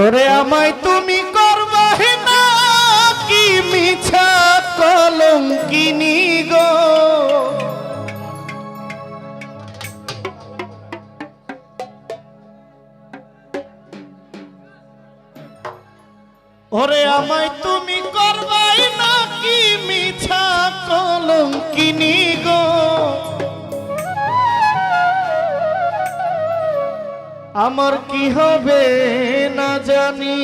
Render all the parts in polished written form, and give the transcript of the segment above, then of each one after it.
ওরে আমায় তুমি করবাহে না কি মিছা কলঙ্কিনী গো, ওরে আমায় তুমি করবাই না কি মিছা কলঙ্কিনী গো, আমার কি হবে না জানি।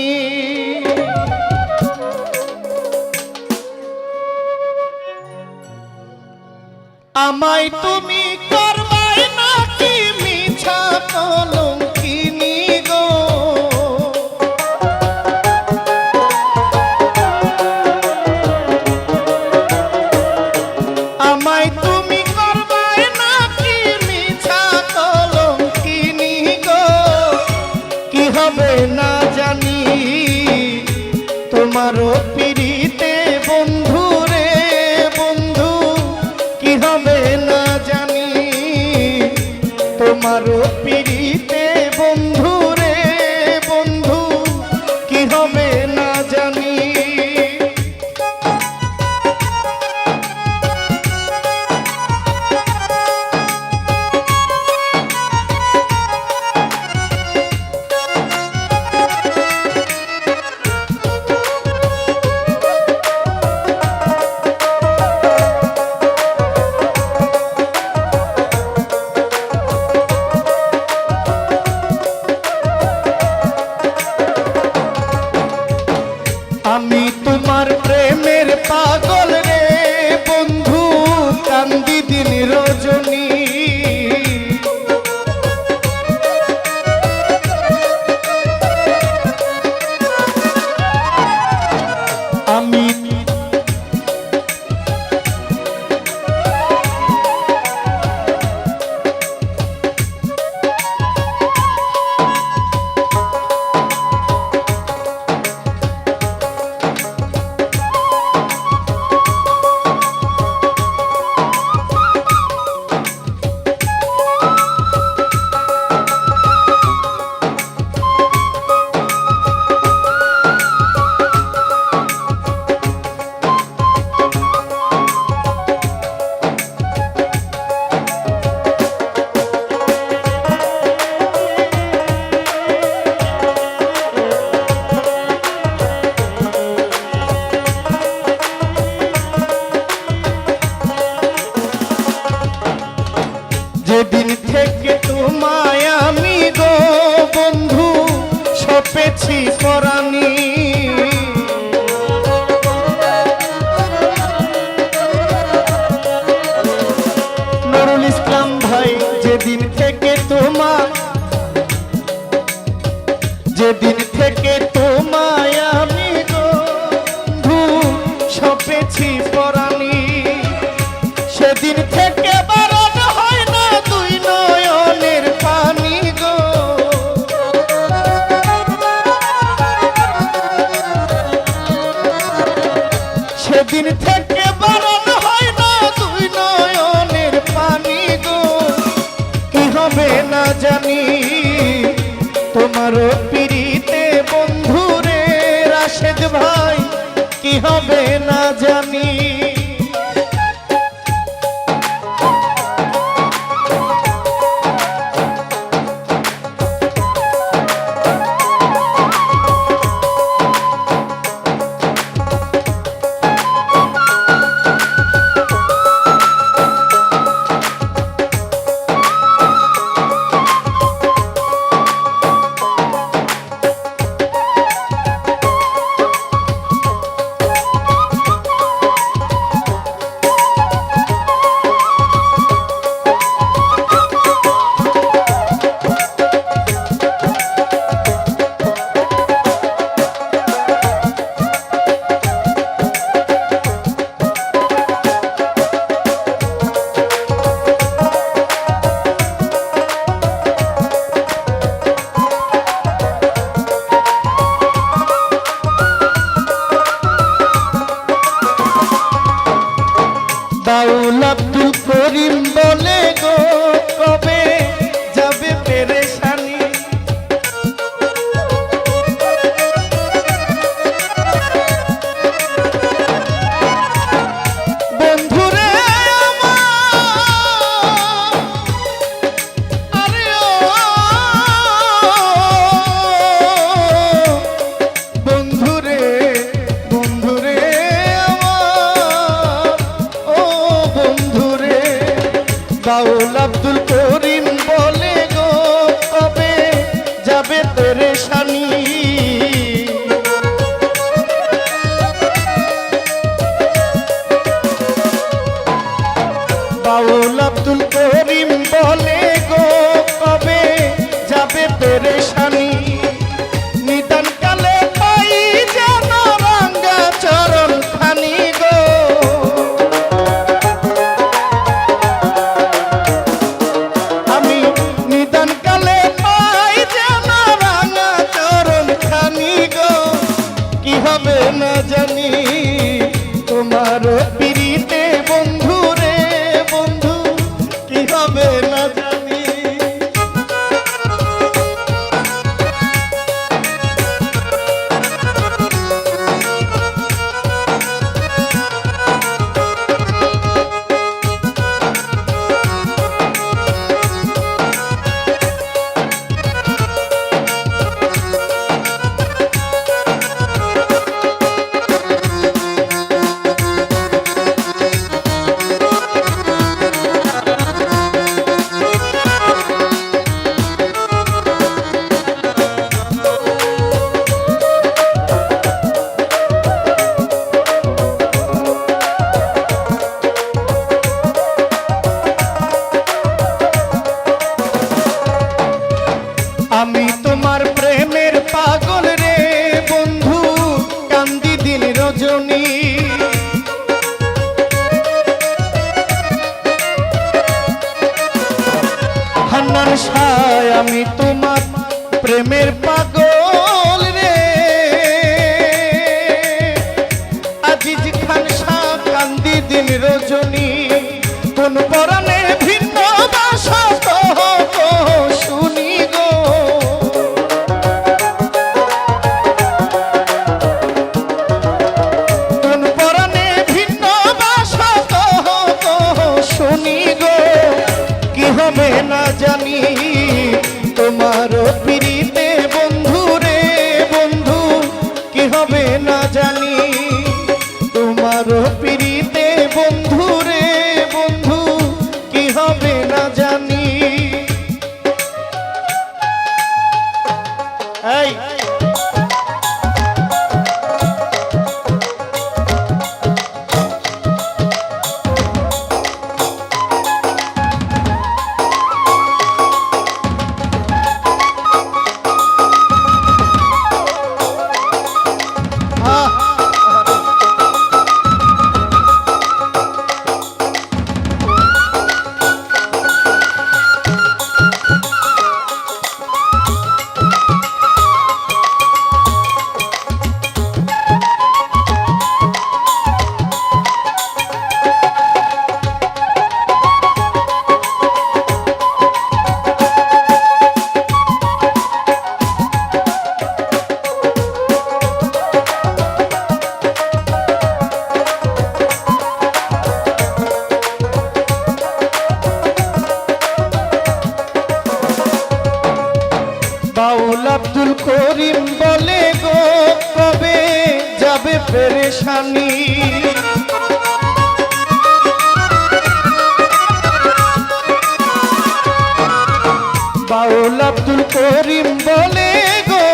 আমায় তুমি করবাই না কি মিছা কলঙ্কিনী গো, আমায় তুমি করবাই না কি মিছা কলঙ্কিনী গো, কি হবে না জানি তোমারও পিড়িতে বন্ধু রে বন্ধু, কি হবে না জানি তোমারও পিড়িতে বন্ধু রে বন্ধু, কি হবে না জানি। আমি তোমার প্রেমের পাগল রে বন্ধু, কান্দি দিন রজনী, আমি যেদিন থেকে তোমায় আমি গো বন্ধু সপেছি পরাণী, নুরুল ইসলাম ভাই যেদিন থেকে যেদিন থেকে তোমায় আমি গো বন্ধু সপেছি পরাণী, সেদিন থেকে বারণ হয় না দুই নয়নের পানি গো, সেদিন থেকে বারণ হয় না দুই নয়নের পানি গো, কি হবে না জানি তোমারও পিড়িতে বন্ধু রে রাশেদ ভাই, কি হবে না জানি। যাবে পেরেশানি। বাউল আব্দুল করিম বলে গো কবে যাবে পেরেশানি, নিদান কালে পাই যেন রাঙ্গা চরণ খানি গো। আমি নিদান কালে পাই যেন রাঙ্গা চরণ খানি গো। কি হবে না জানি তোমার পিরিতে বন্ধু রে বন্ধু, কি হবে না জানি। আমি তোমার প্রেমের পাগল রে বন্ধু, কান্দি দিন রজনী। হান্নান শাহ আমি তোমার প্রেমের পাগল রে, আজিজ খান শাহ কান্দি দিন রজনী। কোন পরাণে ভিন্ন ভাষা শুনি গো, কোন পরাণে ভিন্ন ভাষা শুনি গো। কি হবে না জানি তোমার পিরিতে বন্ধু রে বন্ধু, কি হবে না জানি তোমার পিরিতে বন্ধু রে বন্ধু, কি হবে না জানি। এই বাউল আব্দুল করিম বলে গো কবে যাবে পেরেশানি, বাউল আব্দুল করিম বলে গো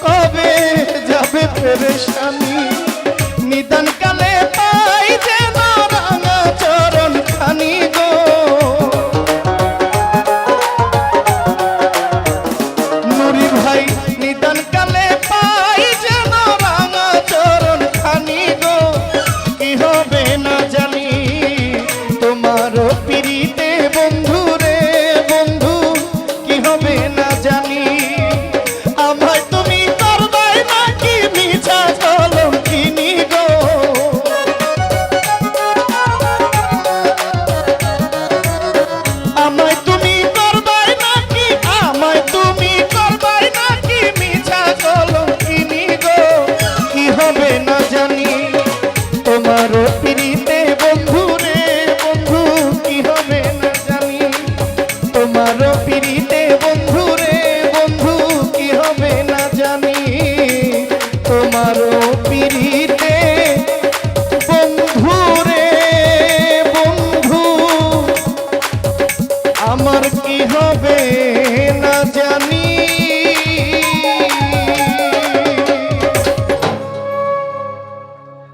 কবে যাবে পেরেশানি, নিদান কালে পাই যেন রাঙা চরণ খানি গো। নুরি ভাই নিদান কালে পাই যেন রাঙা চরণ খানি গো। কি হবে না জানি তোমার পিরিতে বন্ধু রে বন্ধু, কি হবে না জানি। আমায় তুমি করবে নাকি মিছা কলঙ্কিনী গো, আমায় তুমি করবে নাকি, আমায় তুমি করবে নাকি মিছা কলঙ্কিনী গো। কি হবে না জানি তোমার পিরিতে বন্ধু রে বন্ধু, কি হবে না জানি তোমার পিরিতে বন্ধু রে বন্ধু, কি হবে না জানি তোমার পিরিতে বন্ধু রে বন্ধু, আমার কি হবে